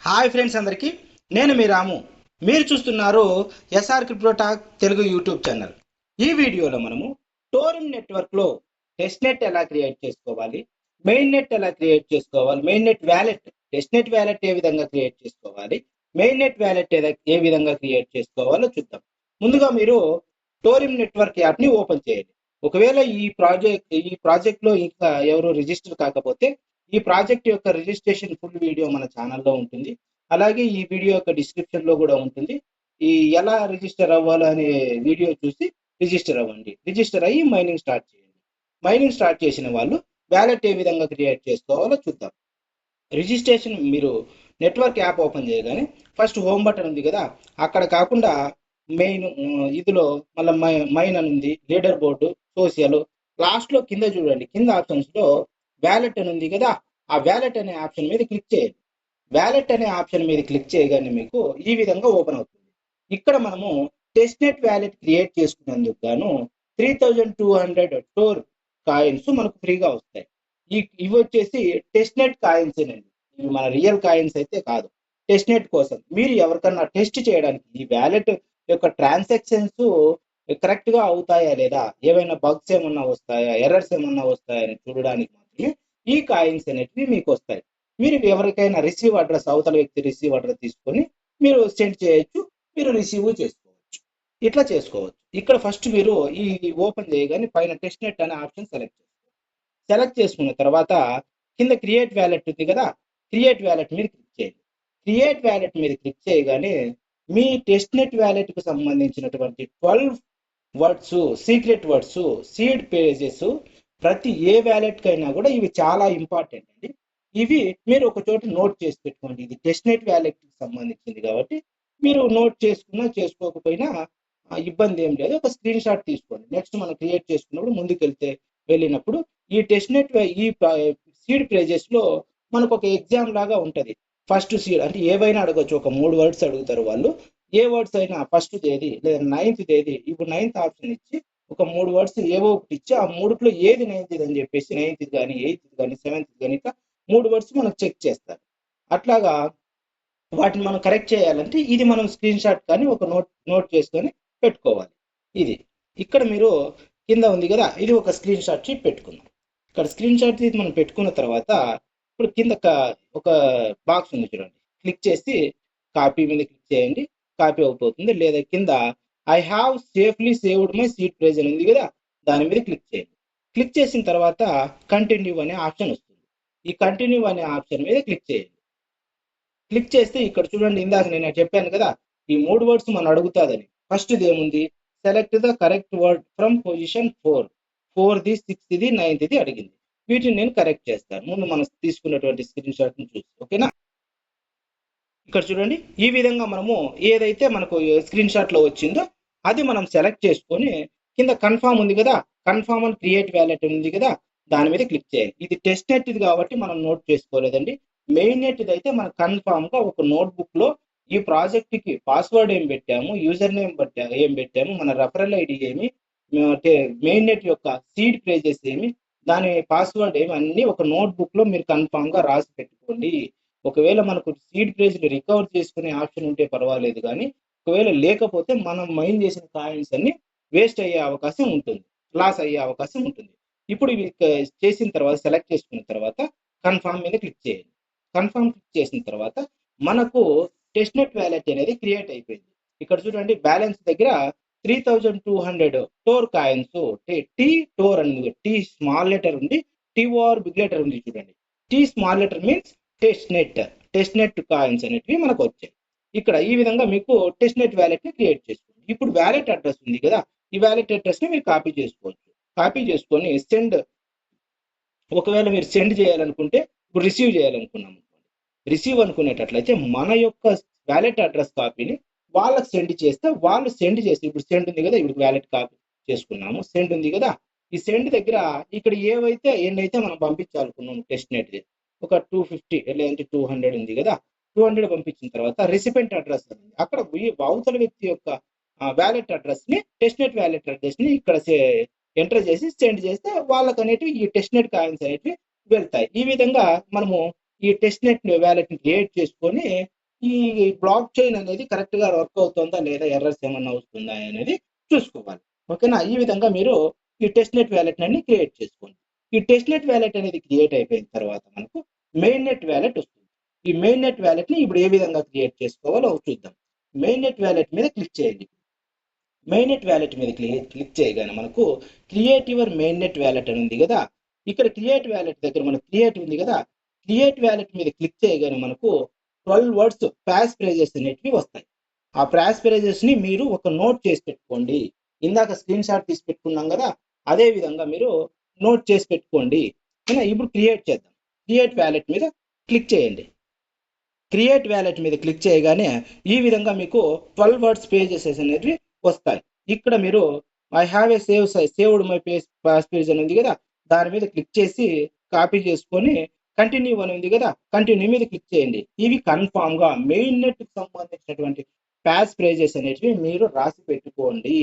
Hi friends అందరికీ, నేను మీ రాము. మీరు చూస్తున్నారు SR crypto talk Telugu YouTube channel. ఈ వీడియోలో మనము టోరిమ్ నెట్వర్క్లో టెస్ట్ నెట్ ఎలా క్రియేట్ చేసుకోవాలి, మెయిన్ నెట్ ఎలా క్రియేట్ చేసుకోవాలి, main net wallet, test net wallet ఏ విధంగా క్రియేట్ చేసుకోవాలి, మెయిన్ నెట్ వ్యాలెట్ ఏ విధంగా క్రియేట్ చేసుకోవాలో చూద్దాం. ముందుగా మీరు టోరిమ్ నెట్వర్క్ యాప్ని ఓపెన్ చేయండి. ఒకవేళ ఈ ప్రాజెక్ట్లో ఇంకా ఎవరు రిజిస్టర్ కాకపోతే ఈ ప్రాజెక్ట్ యొక్క రిజిస్ట్రేషన్ ఫుల్ వీడియో మన ఛానల్లో ఉంటుంది. అలాగే ఈ వీడియో యొక్క డిస్క్రిప్షన్ లో కూడా ఉంటుంది. ఈ ఎలా రిజిస్టర్ అవ్వాలో అనే వీడియో చూసి రిజిస్టర్ అవ్వండి. రిజిస్టర్ అయ్యి మైనింగ్ స్టార్ట్ చేయండి. మైనింగ్ స్టార్ట్ చేసిన వాళ్ళు వ్యాలెట్ ఏ విధంగా క్రియేట్ చేసుకోవాలో చూద్దాం. రిజిస్ట్రేషన్ మీరు నెట్వర్క్ యాప్ ఓపెన్ చేయగానే ఫస్ట్ హోమ్ బటన్ ఉంది కదా, అక్కడ కాకుండా మెయిన్ ఇదిలో మళ్ళీ మైన్ అని ఉంది, లీడర్ బోర్డు, సోషల్, లాస్ట్లో కింద చూడండి, కింద ఆప్షన్స్లో వ్యాలెట్ అని ఉంది కదా, ఆ వ్యాలెట్ అనే ఆప్షన్ మీద క్లిక్ చేయండి. వ్యాలెట్ అనే ఆప్షన్ మీద క్లిక్ చేయగానే మీకు ఈ విధంగా ఓపెన్ అవుతుంది. ఇక్కడ మనము టెస్ట్ నెట్ వ్యాలెట్ క్రియేట్ చేసుకునేందుకు గాను 3200 టోర్ కాయిన్స్ మనకు ఫ్రీగా వస్తాయి. ఇవి వచ్చేసి టెస్ట్ నెట్ కాయిన్స్ అండి, ఇవి మన రియల్ కాయిన్స్ అయితే కాదు. టెస్ట్ నెట్ కోసం మీరు ఎవరికన్నా టెస్ట్ చేయడానికి ఈ వ్యాలెట్ యొక్క ట్రాన్సాక్షన్స్ కరెక్ట్ గా అవుతాయా లేదా, ఏవైనా బగ్స్ ఏమన్నా వస్తాయా, ఎర్రర్స్ ఏమన్నా వస్తాయా అని చూడడానికి మాత్రమే ఈ కాయిన్స్ అనేటివి మీకు వస్తాయి. మీరు ఎవరికైనా రిసీవ్ అడ్రస్, అవతల వ్యక్తి రిసీవ్ అడ్రస్ తీసుకొని మీరు సెండ్ చేయొచ్చు, మీరు రిసీవ్ చేసుకోవచ్చు. ఇట్లా చేసుకోవచ్చు. ఇక్కడ ఫస్ట్ మీరు ఈ ఓపెన్ చేయగానే పైన టెస్ట్ నెట్ అనే ఆప్షన్ సెలెక్ట్ చేసుకున్న తర్వాత కింద క్రియేట్ వ్యాలెట్ ఉంది కదా, క్రియేట్ వ్యాలెట్ మీద క్లిక్ చేయండి. క్రియేట్ వ్యాలెట్ మీద క్లిక్ చేయగానే మీ టెస్ట్ నెట్ వ్యాలెట్ కు సంబంధించినటువంటి 12 words, secret words, seed pages, ప్రతి ఏ వ్యాలెట్ కైనా కూడా ఇవి చాలా ఇంపార్టెంట్ అండి. ఇవి మీరు ఒక చోట నోట్ చేసి పెట్టుకోండి. ఇది టెస్ట్ నెట్ వ్యాలెట్ కి సంబంధించింది కాబట్టి మీరు నోట్ చేసుకున్నా చేసుకోకపోయినా ఇబ్బంది ఏం లేదు. ఒక స్క్రీన్ షాట్ తీసుకోండి. నెక్స్ట్ మనం క్రియేట్ చేసుకున్నప్పుడు ముందుకెళ్తే వెళ్ళినప్పుడు ఈ టెస్ట్ నెట్ ఈ సీడ్ పేజెస్ లో మనకు ఒక ఎగ్జామ్ లాగా ఉంటది. ఫస్ట్ సీడ్ అంటే ఏవైనా అడగచ్చు, ఒక 3 వర్డ్స్ అడుగుతారు వాళ్ళు. ఏ వర్డ్స్ అయినా ఫస్ట్ తేదీ లేదా 9th తేదీ, ఇప్పుడు 9th ఆప్షన్ ఇచ్చి ఒక 3 వర్డ్స్ ఏవో ఒకటి ఇచ్చి ఆ మూడిట్లో ఏది 9th అని చెప్పేసి 9th కానీ 8th కానీ 7th కానీ ఇట్లా 3 వర్డ్స్ మనకు చెక్ చేస్తారు. అట్లాగా వాటిని మనం కరెక్ట్ చేయాలంటే ఇది మనం స్క్రీన్ షాట్ కానీ ఒక నోట్ చేసుకొని పెట్టుకోవాలి. ఇది ఇక్కడ మీరు కింద ఉంది కదా, ఇది ఒక స్క్రీన్ షాట్ షీట్ పెట్టుకుందాం. ఇక్కడ స్క్రీన్ షాట్ తీసి మనం పెట్టుకున్న తర్వాత ఇప్పుడు కింద ఒక బాక్స్ ఉంది చూడండి, క్లిక్ చేసి కాపీ మీద క్లిక్ చేయండి. కాపీ అవుతుంది. లేదా కింద I have safely saved my seed phrase అని ఉంది కదా, దాని మీద క్లిక్ చేయండి. క్లిక్ చేసిన తర్వాత కంటిన్యూ అనే ఆప్షన్ వస్తుంది. ఈ కంటిన్యూ అనే ఆప్షన్ మీద క్లిక్ చేయండి. క్లిక్ చేస్తే ఇక్కడ చూడండి, ఇందాక నేను చెప్పాను కదా ఈ 3 వర్డ్స్ మనం అడుగుతాదని. ఫస్ట్ ఇది ఏముంది, select the correct word from position 4ది, 6ది, 9ది అడిగింది. వీటిని నేను కరెక్ట్ చేస్తాను ముందు మనం తీసుకున్నటువంటి స్క్రీన్ షాట్ ని చూసి. ఓకేనా, ఇక్కడ చూడండి ఈ విధంగా మనము ఏదైతే మనకు స్క్రీన్ షాట్ లో వచ్చిందో అది మనం సెలెక్ట్ చేసుకొని కింద కన్ఫర్మ్ ఉంది కదా, కన్ఫర్మ్ అండ్ క్రియేట్ వ్యాలెట్ ఉంది కదా, దాని మీద క్లిక్ చేయాలి. ఇది టెస్ట్ నెట్ ఇది కాబట్టి మనం నోట్ చేసుకోలేదండి. మెయిన్ నెట్ ఇది అయితే మనం కన్ఫర్మ్ గా ఒక నోట్ బుక్ లో ఈ ప్రాజెక్ట్ కి పాస్వర్డ్ ఏం పెట్టాము, యూజర్ నేమ్ ఏం పెట్టాము, మన రెఫరల్ ఐడి ఏమి, మెయిన్ నెట్ యొక్క సీడ్ ప్రైజెస్ ఏమి, దాని పాస్వర్డ్ ఏమి, అన్ని ఒక నోట్ బుక్ లో మీరు కన్ఫర్మ్ గా రాసి పెట్టుకోండి. ఒకవేళ మనకు సీడ్ ప్రైజ్ రికవర్ చేసుకునే ఆప్షన్ ఉంటే పర్వాలేదు, కానీ ఒకవేళ లేకపోతే మనం మైన్ చేసిన కాయిన్స్ అన్ని వేస్ట్ అయ్యే అవకాశం ఉంటుంది, లాస్ అయ్యే అవకాశం ఉంటుంది. ఇప్పుడు ఇవి చేసిన తర్వాత సెలెక్ట్ చేసుకున్న తర్వాత కన్ఫర్మ్ మీద క్లిక్ చేయండి. కన్ఫర్మ్ క్లిక్ చేసిన తర్వాత మనకు టెస్ట్ నెట్ వ్యాలెట్ అనేది క్రియేట్ అయిపోయింది. ఇక్కడ చూడండి బ్యాలెన్స్ దగ్గర 3200 టోర్ కాయిన్స్, టీ టోర్ అని టీ స్మాల్ లెటర్ ఉంది, టీఓఆర్ బిగ్ లెటర్ ఉంది చూడండి. Tea small letter means test net coins అనేటివి మనకు వచ్చాయి. ఇక్కడ ఈ విధంగా మీకు టెస్ట్ నెట్ వ్యాలెట్ ని క్రియేట్ చేసుకోండి. ఇప్పుడు వ్యాలెట్ అడ్రస్ ఉంది కదా, ఈ వ్యాలెట్ అడ్రస్ ని మీరు కాపీ చేసుకోవచ్చు. కాపీ చేసుకొని సెండ్, ఒకవేళ మీరు సెండ్ చేయాలనుకుంటే, ఇప్పుడు రిసీవ్ చేయాలనుకున్నాం, రిసీవ్ అనుకునేటట్లయితే మన యొక్క వ్యాలెట్ అడ్రస్ కాపీని వాళ్ళకి సెండ్ చేస్తే వాళ్ళు సెండ్ చేసి, ఇప్పుడు సెండ్ ఉంది కదా, ఇప్పుడు వ్యాలెట్ కాపీ చేసుకున్నాము, సెండ్ ఉంది కదా, ఈ సెండ్ దగ్గర ఇక్కడ ఎన్నైతే మనం పంపించాలనుకున్నాము టెస్ట్ నెట్ ఒక 250 లేదంటే 200 ఉంది కదా, 200 పంపించిన తర్వాత రెసిపెంట్ అడ్రస్ ఉంది, అక్కడ అవతల వ్యక్తి యొక్క వ్యాలెట్ అడ్రస్ ని, టెస్ట్ నెట్ వ్యాలెట్ అడ్రస్ ని ఇక్కడ ఎంటర్ చేసి సెండ్ చేస్తే వాళ్ళకి అనేటివి ఈ టెస్ట్ నెట్ కాయిన్స్ అనేటివి వెళ్తాయి. ఈ విధంగా మనము ఈ టెస్ట్ నెట్ వ్యాలెట్ ని క్రియేట్ చేసుకొని ఈ బ్లాక్ చైన్ అనేది కరెక్ట్ గా వర్క్ అవుతుందా లేదా, ఎర్రర్స్ ఏమన్నా వస్తుందా అనేది చూసుకోవాలి. ఓకేనా, ఈ విధంగా మీరు ఈ టెస్ట్ నెట్ వ్యాలెట్ అన్ని క్రియేట్ చేసుకోండి. ఈ టెస్ట్ నెట్ వ్యాలెట్ అనేది క్రియేట్ అయిపోయిన తర్వాత మనకు మెయిన్ నెట్ వ్యాలెట్ వస్తుంది. ఈ మెయిన్ నెట్ వ్యాలెట్ ని ఇప్పుడు ఏ విధంగా క్రియేట్ చేసుకోవాలో చూద్దాం. మెయిన్ నెట్ వ్యాలెట్ మీద క్లిక్ చేయండి. మెయిన్ నెట్ వ్యాలెట్ మీద క్లిక్ చేయగానే మనకు create your main net wallet అని ఉంది కదా, ఇక్కడ క్రియేట్ వ్యాలెట్ దగ్గర మనకు క్రియేట్ ఉంది కదా, క్రియేట్ వ్యాలెట్ మీద క్లిక్ చేయగానే మనకు 12 వర్డ్స్ ప్యాస్ ఫ్రేజెస్ అనేటివి వస్తాయి. ఆ ప్యాస్ ఫ్రేజెస్ ని మీరు ఒక నోట్ చేసి పెట్టుకోండి. ఇందాక స్క్రీన్ షాట్ తీసి పెట్టుకున్నాం కదా, అదే విధంగా మీరు నోట్ చేసి పెట్టుకోండి. ఇప్పుడు క్రియేట్ చేద్దాం. క్రియేట్ వ్యాలెట్ మీద క్లిక్ చేయండి. క్రియేట్ వ్యాలెట్ మీద క్లిక్ చేయగానే ఈ విధంగా మీకు 12 వర్డ్స్ పేజెస్ అనేవి వస్తాయి. ఇక్కడ మీరు I have a saved my pass page అని ఉంది కదా, దాని మీద క్లిక్ చేసి కాపీ చేసుకొని కంటిన్యూ అని ఉంది కదా, కంటిన్యూ మీద క్లిక్ చేయండి. ఇవి కన్ఫామ్ గా మెయిన్ నెట్ కి సంబంధించినటువంటి ప్యాస్ ఫ్రేజెస్ అనేటివి మీరు రాసి పెట్టుకోండి.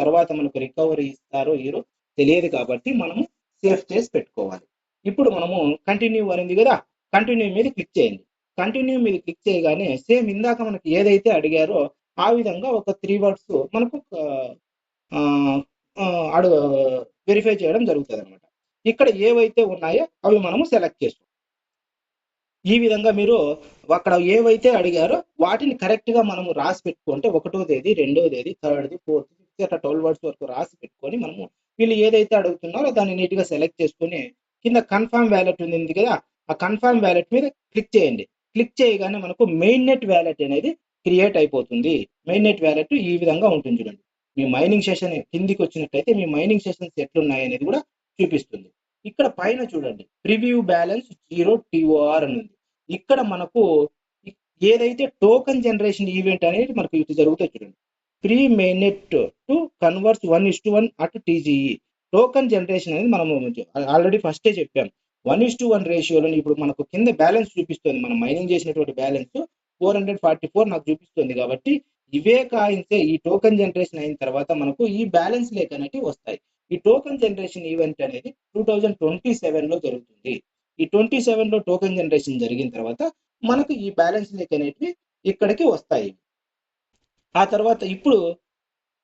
తర్వాత మనకు రికవరీ ఇస్తారో ఇరో తెలియదు కాబట్టి మనము సేవ్ చేసి పెట్టుకోవాలి. ఇప్పుడు మనము కంటిన్యూ అని ఉంది కదా, కంటిన్యూ మీద క్లిక్ చేయండి. కంటిన్యూ మీద క్లిక్ చేయగానే సేమ్ ఇందాక మనకి ఏదైతే అడిగారో ఆ విధంగా ఒక 3 వర్డ్స్ మనకు అడుగు వెరిఫై చేయడం జరుగుతుంది అనమాట. ఇక్కడ ఏవైతే ఉన్నాయో అవి మనము సెలెక్ట్ చేసుకోవాలి. ఈ విధంగా మీరు అక్కడ ఏవైతే అడిగారో వాటిని కరెక్ట్ గా మనము రాసి పెట్టుకుంటే 1వ తేదీ 2వ తేదీ 3rd 4th 5th అట్లా 12 వర్డ్స్ వరకు రాసి పెట్టుకొని మనము వీళ్ళు ఏదైతే అడుగుతున్నారో దాన్ని నీట్ గా సెలెక్ట్ చేసుకొని కింద కన్ఫర్మ్ వ్యాలెట్ ఉంది కదా, ఆ కన్ఫర్మ్ వ్యాలెట్ మీద క్లిక్ చేయండి. క్లిక్ చేయగానే మనకు మెయిన్ నెట్ వ్యాలెట్ అనేది క్రియేట్ అయిపోతుంది. మెయిన్ నెట్ వ్యాలెట్ ఈ విధంగా ఉంటుంది చూడండి. మీ మైనింగ్ సెషన్ కిందికి వచ్చినట్టయితే మీ మైనింగ్ సెషన్స్ ఎట్లున్నాయి అనేది కూడా చూపిస్తుంది. ఇక్కడ పైన చూడండి ప్రివ్యూ బ్యాలెన్స్ 0 TOR అని ఉంది. ఇక్కడ మనకు ఏదైతే టోకన్ జనరేషన్ ఈవెంట్ అనేది మనకు ఇటు జరుగుతుంది చూడండి. Pre main net to converse 1:1 at TGE. Token generation అనేది మనం ఆల్రెడీ ఫస్టే చెప్పాం. 1:1 రేషియోలో ఇప్పుడు మనకు కింద బ్యాలెన్స్ చూపిస్తుంది. మనం మైనింగ్ చేసినటువంటి బ్యాలెన్స్ 444 నాకు చూపిస్తుంది. కాబట్టి ఇవే కాయిన్సే ఈ టోకన్ జనరేషన్ అయిన తర్వాత మనకు ఈ బ్యాలెన్స్ లేక అనేవి వస్తాయి. ఈ టోకన్ జనరేషన్ ఈవెంట్ అనేది 2027లో జరుగుతుంది. ఈ 27లో టోకన్ జనరేషన్ జరిగిన తర్వాత మనకు ఈ బ్యాలెన్స్ లేక అనేవి ఇక్కడికి వస్తాయి. ఆ తర్వాత ఇప్పుడు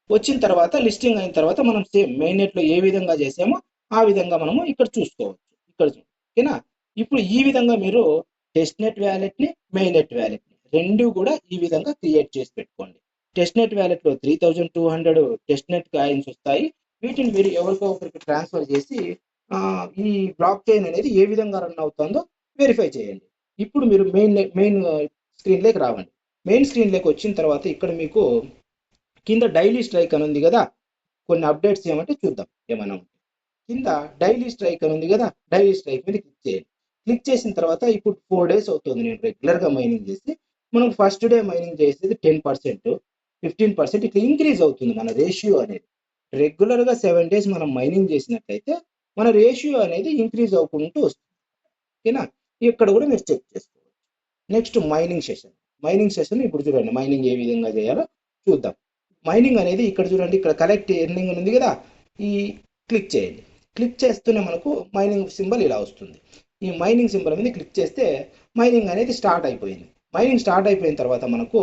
వచ్చిన తర్వాత లిస్టింగ్ అయిన తర్వాత మనం సేమ్ మెయిన్ నెట్ లో ఏ విధంగా చేసామో ఆ విధంగా మనము ఇక్కడ చూసుకోవచ్చు. ఇక్కడ ఓకేనా. ఇప్పుడు ఈ విధంగా మీరు టెస్ట్ నెట్ వ్యాలెట్ ని మెయిన్ నెట్ వ్యాలెట్ ని రెండు కూడా ఈ విధంగా క్రియేట్ చేసి పెట్టుకోండి. టెస్ట్ నెట్ వ్యాలెట్ లో 3200 టెస్ట్ నెట్ కాయిన్స్ వస్తాయి. వీటిని మీరు ఎవరికో ఒకరికి ట్రాన్స్ఫర్ చేసి ఈ బ్లాక్ చైన్ అనేది ఏ విధంగా రన్ అవుతుందో వెరిఫై చేయండి. ఇప్పుడు మీరు మెయిన్ స్క్రీన్ లోకి రావండి. మెయిన్ స్క్రీన్ లోకి వచ్చిన తర్వాత ఇక్కడ మీకు కింద డైలీ స్ట్రైక్ అని ఉంది కదా, కొన్ని అప్డేట్స్ ఏమంటే చూద్దాం ఏమన్నా ఉంటే. కింద డైలీ స్ట్రైక్ అని ఉంది కదా, డైలీ స్ట్రైక్ మీద క్లిక్ చేయండి. క్లిక్ చేసిన తర్వాత ఇప్పుడు 4 days అవుతుంది నేను రెగ్యులర్ గా మైనింగ్ చేసి. మనం ఫస్ట్ డే మైనింగ్ చేసేది 10%, 15% ఇట్లా ఇంక్రీజ్ అవుతుంది మన రేషియో అనేది. రెగ్యులర్ గా 7 days మనం మైనింగ్ చేసినట్లయితే మన రేషియో అనేది ఇంక్రీజ్ అవుకుంటూ వస్తుంది. ఓకేనా, ఇక్కడ కూడా మీరు చెక్ చేసుకోవచ్చు. నెక్స్ట్ మైనింగ్ సెషన్ ఇప్పుడు చూడండి మైనింగ్ ఏ విధంగా చేయాలో చూద్దాం. మైనింగ్ అనేది ఇక్కడ చూడండి, ఇక్కడ కలెక్ట్ ఎర్నింగ్ ఉంది కదా, ఈ క్లిక్ చేయండి. క్లిక్ చేస్తూనే మనకు మైనింగ్ సింబల్ ఇలా వస్తుంది. ఈ మైనింగ్ సింబల్ మీద క్లిక్ చేస్తే మైనింగ్ అనేది స్టార్ట్ అయిపోయింది. మైనింగ్ స్టార్ట్ అయిపోయిన తర్వాత మనకు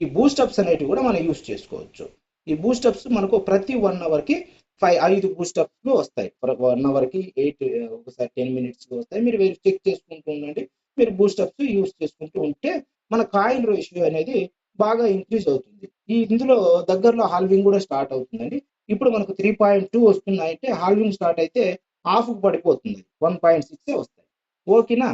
ఈ బూస్టప్స్ అనేటివి కూడా మనం యూస్ చేసుకోవచ్చు. ఈ బూస్టప్స్ మనకు ప్రతి 1 అవర్కి 5 బూస్టప్స్ వస్తాయి. 1 అవర్కి 8, ఒకసారి 10 minutes వస్తాయి. మీరు చెక్ చేసుకుంటూ ఉండండి. మీరు బూస్టప్స్ యూస్ చేసుకుంటూ ఉంటే మన కాయిన్ రేషియో అనేది బాగా ఇంక్రీజ్ అవుతుంది. ఇందులో దగ్గరలో హాల్వింగ్ కూడా స్టార్ట్ అవుతుందండి. ఇప్పుడు మనకు 3.2 వస్తున్నాయంటే హాల్వింగ్ స్టార్ట్ అయితే హాఫ్ పడిపోతుంది, 1.6 వస్తాయి. ఓకేనా.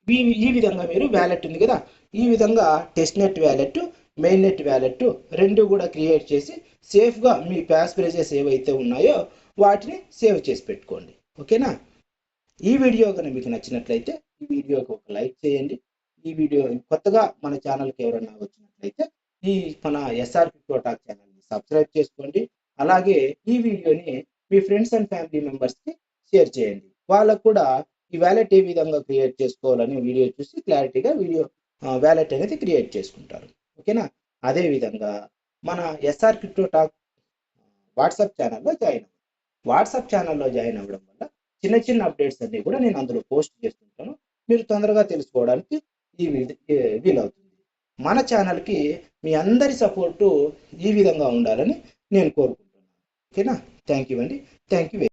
ఈ విధంగా మీరు వ్యాలెట్ ఉంది కదా, ఈ విధంగా test net wallet main net wallet రెండు కూడా క్రియేట్ చేసి సేఫ్ గా మీ ప్యాస్ ప్రైజెస్ ఏవైతే ఉన్నాయో వాటిని సేవ్ చేసి పెట్టుకోండి. ఓకేనా. ఈ వీడియో కనుక మీకు నచ్చినట్లయితే ఈ వీడియోకి ఒక లైక్ చేయండి. ఈ వీడియో కొత్తగా మన ఛానల్కి ఎవరైనా వచ్చినట్లయితే ఈ మన ఎస్ఆర్ క్రిప్టో టాక్ ఛానల్ని సబ్స్క్రైబ్ చేసుకోండి. అలాగే ఈ వీడియోని మీ ఫ్రెండ్స్ అండ్ ఫ్యామిలీ మెంబర్స్కి షేర్ చేయండి. వాళ్ళకు కూడా ఈ వ్యాలెట్ ఏ విధంగా క్రియేట్ చేసుకోవాలని వీడియో చూసి క్లారిటీగా వ్యాలెట్ అనేది క్రియేట్ చేసుకుంటారు. ఓకేనా. అదే విధంగా మన ఎస్ఆర్ క్రిప్టో టాక్ వాట్సాప్ ఛానల్లో జాయిన్ అవ్వడం వల్ల చిన్న అప్డేట్స్ అన్ని కూడా నేను అందులో పోస్ట్ చేస్తుంటాను. మీరు తొందరగా తెలుసుకోవడానికి వీలవుతుంది. మన ఛానల్కి మీ అందరి సపోర్టు ఈ విధంగా ఉండాలని నేను కోరుకుంటున్నాను. ఓకేనా? థ్యాంక్ యూ అండి. Thank you.